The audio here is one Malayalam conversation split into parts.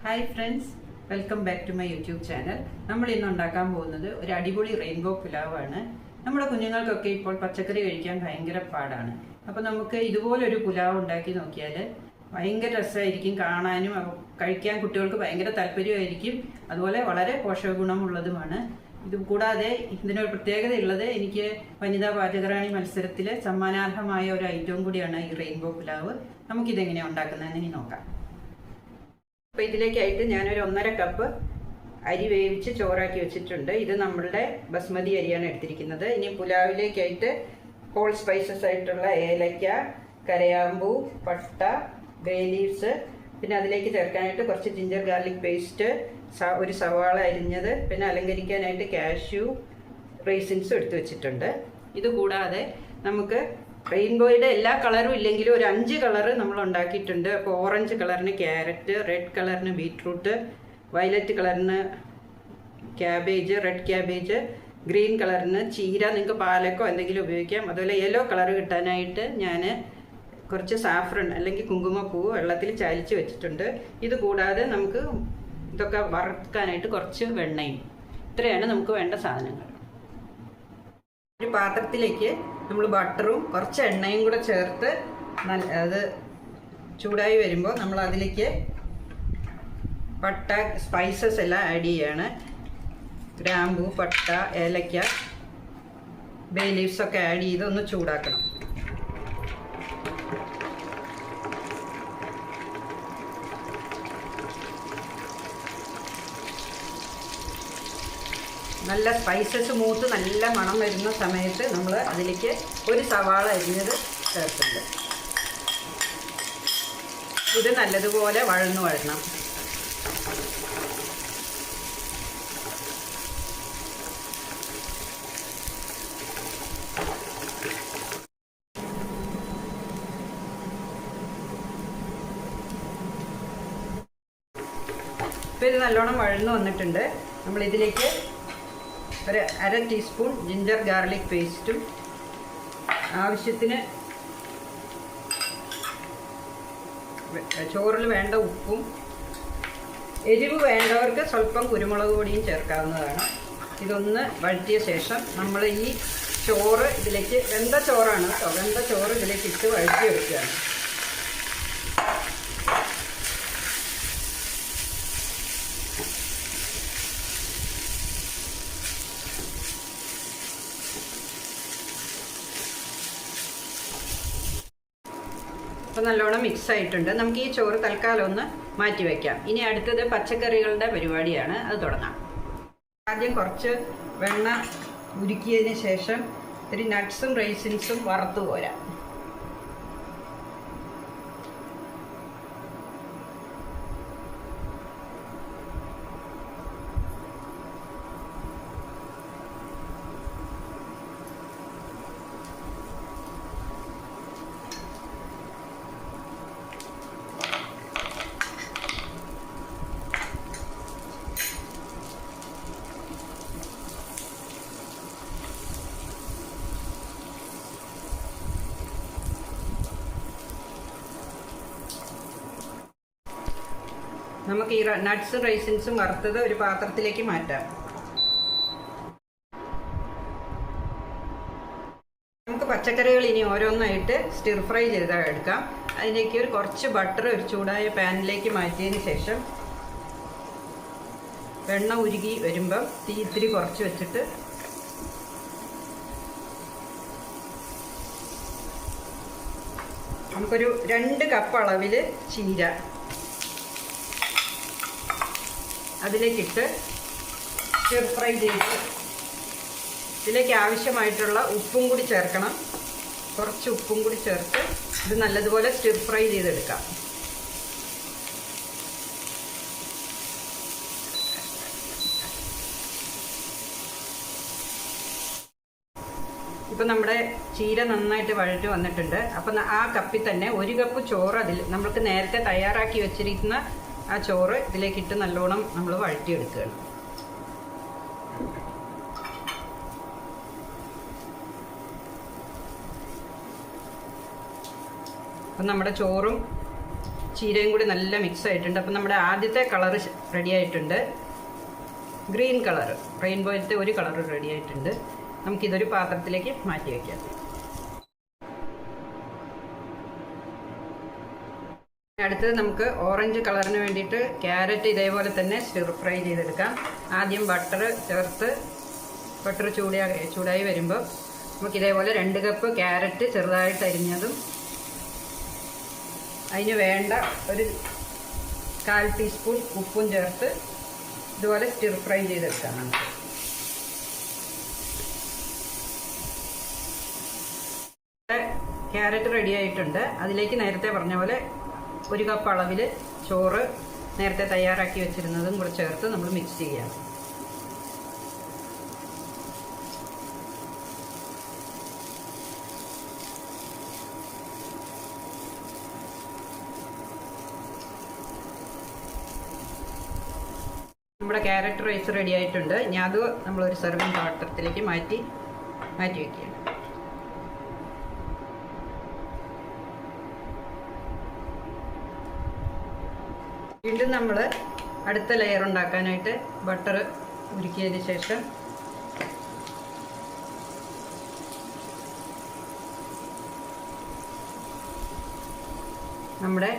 Hi friends, welcome back to my YouTube channel. നമ്മൾ ഇന്ന് ഉണ്ടാക്കാൻ പോകുന്നത് ഒരു അടിപൊളി റെയിൻബോ പുലാവാണ്. നമ്മുടെ കുഞ്ഞുങ്ങൾക്കൊക്കെ ഇപ്പോൾ പച്ചക്കറി കഴിക്കാൻ ഭയങ്കര പാടാണ്. അപ്പോൾ നമുക്ക് ഇതുപോലൊരു പുലാവ് ഉണ്ടാക്കി നോക്കിയാൽ ഭയങ്കര രസമായിരിക്കും. കാണാനും കഴിക്കാൻ കുട്ടികൾക്ക് ഭയങ്കര താല്പര്യമായിരിക്കും. അതുപോലെ വളരെ പോഷക ഗുണമുള്ളതുമാണ്. ഇത് കൂടാതെ ഇതിനൊരു പ്രത്യേകതയുള്ളത്, എനിക്ക് വനിതാ പാചകറാണി മത്സരത്തിൽ സമ്മാനാർഹമായ ഒരു ഐറ്റവും കൂടിയാണ് ഈ റെയിൻബോ പുലാവ്. നമുക്കിതെങ്ങനെയാണ് ഉണ്ടാക്കുന്നതെന്ന് ഇനി നോക്കാം. അപ്പോൾ ഇതിലേക്കായിട്ട് ഞാനൊരു 1.5 കപ്പ് അരി വേവിച്ച് ചോറാക്കി വെച്ചിട്ടുണ്ട്. ഇത് നമ്മളുടെ ബസ്മതി അരിയാണ് എടുത്തിരിക്കുന്നത്. ഇനി പുലാവിലേക്കായിട്ട് ഹോൾ സ്പൈസസ് ആയിട്ടുള്ള ഏലക്ക, കരയാമ്പൂ, പട്ട, ബേ ലീവ്സ്, പിന്നെ അതിലേക്ക് ചേർക്കാനായിട്ട് കുറച്ച് ജിഞ്ചർ ഗാർലിക് പേസ്റ്റ്, ഒരു സവാള അരിഞ്ഞത്, പിന്നെ അലങ്കരിക്കാനായിട്ട് കാഷ്യൂ, റൈസിൻസും എടുത്ത് വെച്ചിട്ടുണ്ട്. ഇത് കൂടാതെ നമുക്ക് റെയിൻബോയുടെ എല്ലാ കളറും ഇല്ലെങ്കിലും ഒരു 5 കളറ് നമ്മൾ ഉണ്ടാക്കിയിട്ടുണ്ട്. അപ്പോൾ ഓറഞ്ച് കളറിന് ക്യാരറ്റ്, റെഡ് കളറിന് ബീറ്റ്റൂട്ട്, വയലറ്റ് കളറിന് ക്യാബേജ്, റെഡ് ക്യാബേജ്, ഗ്രീൻ കളറിന് ചീര, നിങ്ങൾക്ക് പാലക്കോ എന്തെങ്കിലും ഉപയോഗിക്കാം. അതുപോലെ യെല്ലോ കളർ കിട്ടാനായിട്ട് ഞാൻ കുറച്ച് സാഫ്രൺ അല്ലെങ്കിൽ കുങ്കുമപ്പൂവ് വെള്ളത്തിൽ ചാലിച്ച് വെച്ചിട്ടുണ്ട്. ഇത് കൂടാതെ നമുക്ക് ഇതൊക്കെ വറുക്കാനായിട്ട് കുറച്ച് വെണ്ണയും. ഇത്രയാണ് നമുക്ക് വേണ്ട സാധനങ്ങൾ. ഒരു പാത്രത്തിലേക്ക് നമ്മൾ ബട്ടറും കുറച്ച് എണ്ണയും കൂടെ ചേർത്ത് അത് ചൂടായി വരുമ്പോൾ നമ്മൾ അതിലേക്ക് പട്ട, സ്പൈസസ് എല്ലാം ആഡ് ചെയ്യാണ്. ഗ്രാമ്പൂ, പട്ട, ഏലക്ക, ബേ ലീവ്സ് ഒക്കെ ആഡ് ചെയ്ത് ഒന്ന് ചൂടാക്കണം. നല്ല സ്പൈസസ് മൂത്ത് നല്ല മണം വരുന്ന സമയത്ത് നമ്മൾ അതിലേക്ക് ഒരു സവാള അരിഞ്ഞത് ചേർക്കുന്നുണ്ട്. ഇത് നല്ലതുപോലെ വഴന്നു വഴണം. ഇപ്പോൾ ഇത് നല്ലോണം വഴന്നു വന്നിട്ടുണ്ട്. നമ്മളിതിലേക്ക് ഒരു 1/2 ടീസ്പൂൺ ജിഞ്ചർ ഗാർലിക് പേസ്റ്റും ആവശ്യത്തിന് ചോറിൽ വേണ്ട ഉപ്പും, എരിവ് വേണ്ടവർക്ക് സ്വല്പം കുരുമുളക് പൊടിയും ചേർക്കാവുന്നതാണ്. ഇതൊന്ന് വഴറ്റിയ ശേഷം നമ്മൾ ഈ ചോറ് ഇതിലേക്ക്, വെന്ത ചോറാണ് കേട്ടോ, വെന്ത ചോറ് ഇതിലേക്ക് ഇട്ട് വഴറ്റിയെടുക്കുകയാണ്. അപ്പോൾ നല്ലോണം മിക്സ് ആയിട്ടുണ്ട്. നമുക്ക് ഈ ചോറ് തൽക്കാലം ഒന്ന് മാറ്റി വയ്ക്കാം. ഇനി അടുത്തത് പച്ചക്കറികളുടെ പരിപാടിയാണ്. അത് തുടങ്ങാം. ആദ്യം കുറച്ച് വെണ്ണ ഉരുക്കിയതിന് ശേഷം ഒരു നട്ട്സും റൈസിൻസും വറുത്ത് പോരാം. നമുക്ക് ഈ നട്ട്സും റൈസിൻസും വറുത്തത് ഒരു പാത്രത്തിലേക്ക് മാറ്റാം. നമുക്ക് പച്ചക്കറികൾ ഇനി ഓരോന്നായിട്ട് സ്റ്റിർ ഫ്രൈ ചെയ്ത് എടുക്കാം. അതിലേക്ക് ഒരു കുറച്ച് ബട്ടർ ഒരു ചൂടായ പാനിലേക്ക് മാറ്റിയതിന് ശേഷം വെണ്ണ ഉരുകി വരുമ്പം തീ ഇത്തിരി കുറച്ച് വെച്ചിട്ട് നമുക്കൊരു 2 കപ്പ് അളവിൽ ചീര അതിലേക്കിട്ട് സ്റ്റിർ ഫ്രൈ ചെയ്ത് ഇതിലേക്ക് ആവശ്യമായിട്ടുള്ള ഉപ്പും കൂടി ചേർക്കണം. കുറച്ച് ഉപ്പും കൂടി ചേർത്ത് ഇത് നല്ലതുപോലെ സ്റ്റിർ ഫ്രൈ ചെയ്തെടുക്കാം. ഇപ്പം നമ്മുടെ ചീര നന്നായിട്ട് വഴറ്റി വന്നിട്ടുണ്ട്. അപ്പം ആ കപ്പിൽ തന്നെ 1 കപ്പ് ചോറ് അതിൽ നമ്മൾക്ക് നേരത്തെ തയ്യാറാക്കി വെച്ചിരിക്കുന്ന ആ ചോറ് ഇതിലേക്കിട്ട് നല്ലോണം നമ്മൾ വഴറ്റിയെടുക്കുകയാണ്. അപ്പം നമ്മുടെ ചോറും ചീരയും കൂടി നല്ല മിക്സ് ആയിട്ടുണ്ട്. അപ്പം നമ്മുടെ ആദ്യത്തെ കളറ് റെഡി ആയിട്ടുണ്ട്, ഗ്രീൻ കളർ, റെയിൻബോയിലത്തെ ഒരു കളർ റെഡി ആയിട്ടുണ്ട്. നമുക്കിതൊരു പാത്രത്തിലേക്ക് മാറ്റി വയ്ക്കാം. അടുത്തത് നമുക്ക് ഓറഞ്ച് കളറിന് വേണ്ടിയിട്ട് ക്യാരറ്റ് ഇതേപോലെ തന്നെ സ്റ്റിർ ഫ്രൈ ചെയ്തെടുക്കാം. ആദ്യം ബട്ടർ ചേർത്ത് ബട്ടർ ചൂടായി വരുമ്പോൾ നമുക്ക് ഇതേപോലെ 2 കപ്പ് ക്യാരറ്റ് ചെറുതായിട്ട് അരിഞ്ഞതും അതിന് വേണ്ട ഒരു 1/4 ടീസ്പൂൺ ഉപ്പും ചേർത്ത് ഇതുപോലെ സ്റ്റിർ ഫ്രൈ ചെയ്തെടുക്കാം. നമുക്ക് ക്യാരറ്റ് റെഡി ആയിട്ടുണ്ട്. അതിലേക്ക് നേരത്തെ പറഞ്ഞ പോലെ 1 കപ്പ് അളവിൽ ചോറ് നേരത്തെ തയ്യാറാക്കി വെച്ചിരുന്നതും കൂടെ ചേർത്ത് നമ്മൾ മിക്സ് ചെയ്യാം. നമ്മുടെ ക്യാരറ്റ് റൈസ് റെഡി ആയിട്ടുണ്ട്. ഇനി അത് നമ്മളൊരു സെർവിങ് പാത്രത്തിലേക്ക് മാറ്റി വയ്ക്കുകയാണ്. വീണ്ടും നമ്മൾ അടുത്ത ലെയർ ഉണ്ടാക്കാനായിട്ട് ബട്ടർ ഉരുക്കിയതിന് ശേഷം നമ്മുടെ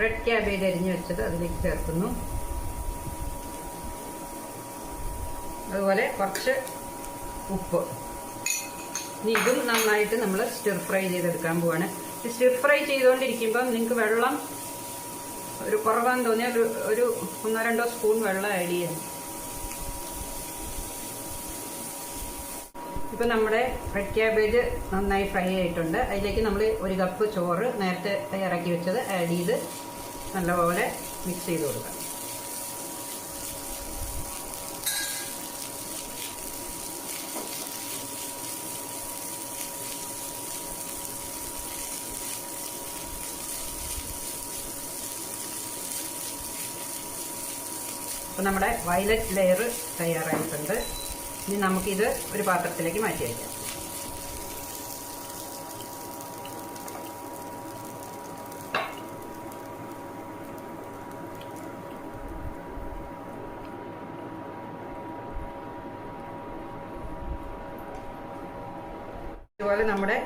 റെഡ് ക്യാബേജ് അരിഞ്ഞ് വെച്ചത് അതിലേക്ക് ചേർക്കുന്നു. അതുപോലെ കുറച്ച് ഉപ്പ്. ഇനി ഇതും നന്നായിട്ട് നമ്മൾ സ്റ്റിർ ഫ്രൈ ചെയ്തെടുക്കാൻ പോവാണ്. സ്റ്റിർ ഫ്രൈ ചെയ്തുകൊണ്ടിരിക്കുമ്പം നിങ്ങൾക്ക് വെള്ളം ഒരു കുറവാന്ന് തോന്നിയാൽ ഒരു 1-2 സ്പൂൺ വെള്ളം ആഡ് ചെയ്യാം. ഇപ്പം നമ്മുടെ റെഡ് ക്യാബേജ് നന്നായി ഫ്രൈ ആയിട്ടുണ്ട്. അതിലേക്ക് നമ്മൾ 1 കപ്പ് ചോറ് നേരത്തെ തയ്യാറാക്കി വെച്ചത് ആഡ് ചെയ്ത് നല്ലപോലെ മിക്സ് ചെയ്ത് കൊടുക്കാം. അപ്പോൾ നമ്മുടെ വയലറ്റ് ലെയർ തയ്യാറായിട്ടുണ്ട്. ഇനി നമുക്കിത് ഒരു പാത്രത്തിലേക്ക് മാറ്റി വയ്ക്കാം. അതുപോലെ നമ്മുടെ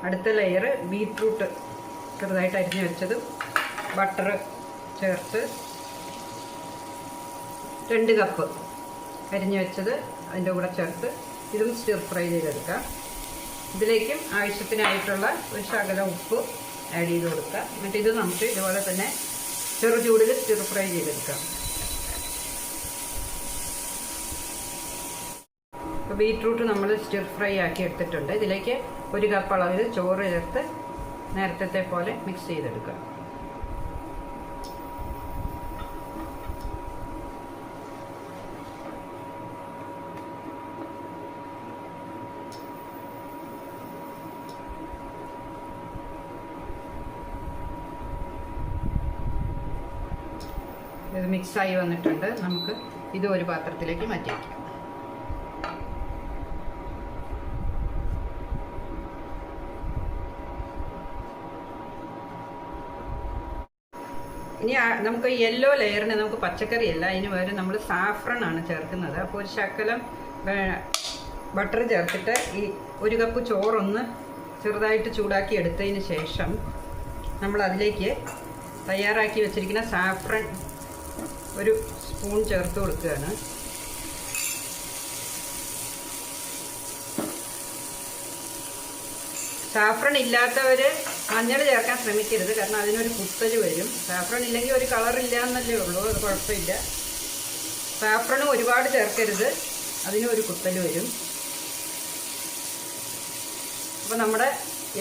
അടുത്ത ലെയർ ബീറ്റ്റൂട്ട് ചെറുതായിട്ട് അരിഞ്ഞ് വെച്ചതും ബട്ടർ ചേർത്ത് 2 കപ്പ് അരിഞ്ഞ് വെച്ചത് അതിൻ്റെ കൂടെ ചേർത്ത് ഇതും സ്റ്റിർ ഫ്രൈ ചെയ്തെടുക്കാം. ഇതിലേക്കും ആവശ്യത്തിനായിട്ടുള്ള ഒരു ശകലം ഉപ്പ് ആഡ് ചെയ്ത് കൊടുക്കുക. എന്നിട്ട് ഇത് നമുക്ക് ഇതുപോലെ തന്നെ ചെറു ചൂടിൽ സ്റ്റിർ ഫ്രൈ ചെയ്തെടുക്കാം. ഇപ്പോൾ ബീറ്റ്റൂട്ട് നമ്മൾ സ്റ്റിർ ഫ്രൈ ആക്കി എടുത്തിട്ടുണ്ട്. ഇതിലേക്ക് 1 കപ്പ് അളവിൽ ചോറ് ചേർത്ത് നേരത്തെ പോലെ മിക്സ് ചെയ്തെടുക്കാം. ഇത് മിക്സായി വന്നിട്ടുണ്ട്. നമുക്ക് ഇത് ഒരു പാത്രത്തിലേക്ക് മാറ്റി വയ്ക്കാം. ഇനി നമുക്ക് യെല്ലോ ലെയറിന് നമുക്ക് പച്ചക്കറിയല്ല, അതിന് പകരം നമ്മൾ സാഫ്രൺ ആണ് ചേർക്കുന്നത്. അപ്പോൾ ഒരു ശകലം ബട്ടർ ചേർത്തിട്ട് ഈ 1 കപ്പ് ചോറൊന്ന് ചെറുതായിട്ട് ചൂടാക്കി എടുത്തതിന് ശേഷം നമ്മൾ അതിലേക്ക് തയ്യാറാക്കി വെച്ചിരിക്കുന്ന സാഫ്രൺ ഒരു സ്പൂൺ ചേർത്ത് കൊടുക്കുകയാണ്. സാഫ്രൺ ഇല്ലാത്തവർ മഞ്ഞൾ ചേർക്കാൻ ശ്രമിക്കരുത്, കാരണം അതിനൊരു കുത്തല് വരും. സാഫ്രൺ ഇല്ലെങ്കിൽ ഒരു കളറില്ല എന്നല്ലേ ഉള്ളൂ, അത് കുഴപ്പമില്ല. സാഫ്രണും ഒരുപാട് ചേർക്കരുത്, അതിനും ഒരു കുത്തല് വരും. അപ്പോൾ നമ്മുടെ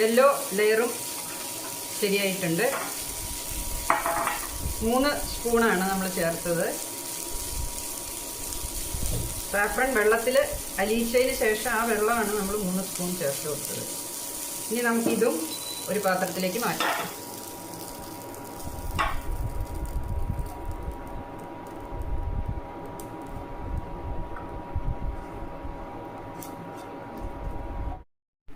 യെല്ലോ ലെയറും ശരിയായിട്ടുണ്ട്. 3 സ്പൂണാണ് നമ്മൾ ചേർത്തത്. സാഫ്രൺ വെള്ളത്തിൽ അലിയിച്ചതിന് ശേഷം ആ വെള്ളമാണ് നമ്മൾ 3 സ്പൂൺ ചേർത്ത് കൊടുത്തത്. ഇനി നമുക്കിതും ഒരു പാത്രത്തിലേക്ക് മാറ്റാം.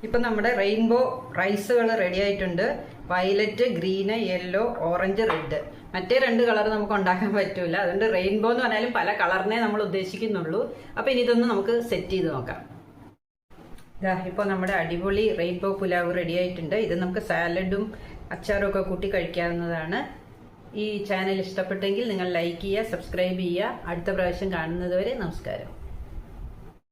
ഇപ്പം നമ്മുടെ റെയിൻബോ റൈസുകൾ റെഡി ആയിട്ടുണ്ട്. Violet, green, yellow, orange, red. മറ്റേ 2 കളർ നമുക്ക് ഉണ്ടാക്കാൻ പറ്റൂല. അതുകൊണ്ട് റെയിൻബോ എന്ന് പറഞ്ഞാലും പല കളറിനെ നമ്മൾ ഉദ്ദേശിക്കുന്നുള്ളൂ. അപ്പൊ ഇനി ഇതൊന്ന് നമുക്ക് സെറ്റ് ചെയ്ത് നോക്കാം. ഇപ്പോൾ നമ്മുടെ അടിപൊളി റെയിൻബോ പുലാവ് റെഡി ആയിട്ടുണ്ട്. ഇത് നമുക്ക് സാലഡും അച്ചാറും ഒക്കെ കൂട്ടി കഴിക്കാവുന്നതാണ്. ഈ ചാനൽ ഇഷ്ടപ്പെട്ടെങ്കിൽ നിങ്ങൾ ലൈക്ക് ചെയ്യുക, സബ്സ്ക്രൈബ് ചെയ്യുക. അടുത്ത പ്രാവശ്യം കാണുന്നത് വരെ നമസ്കാരം.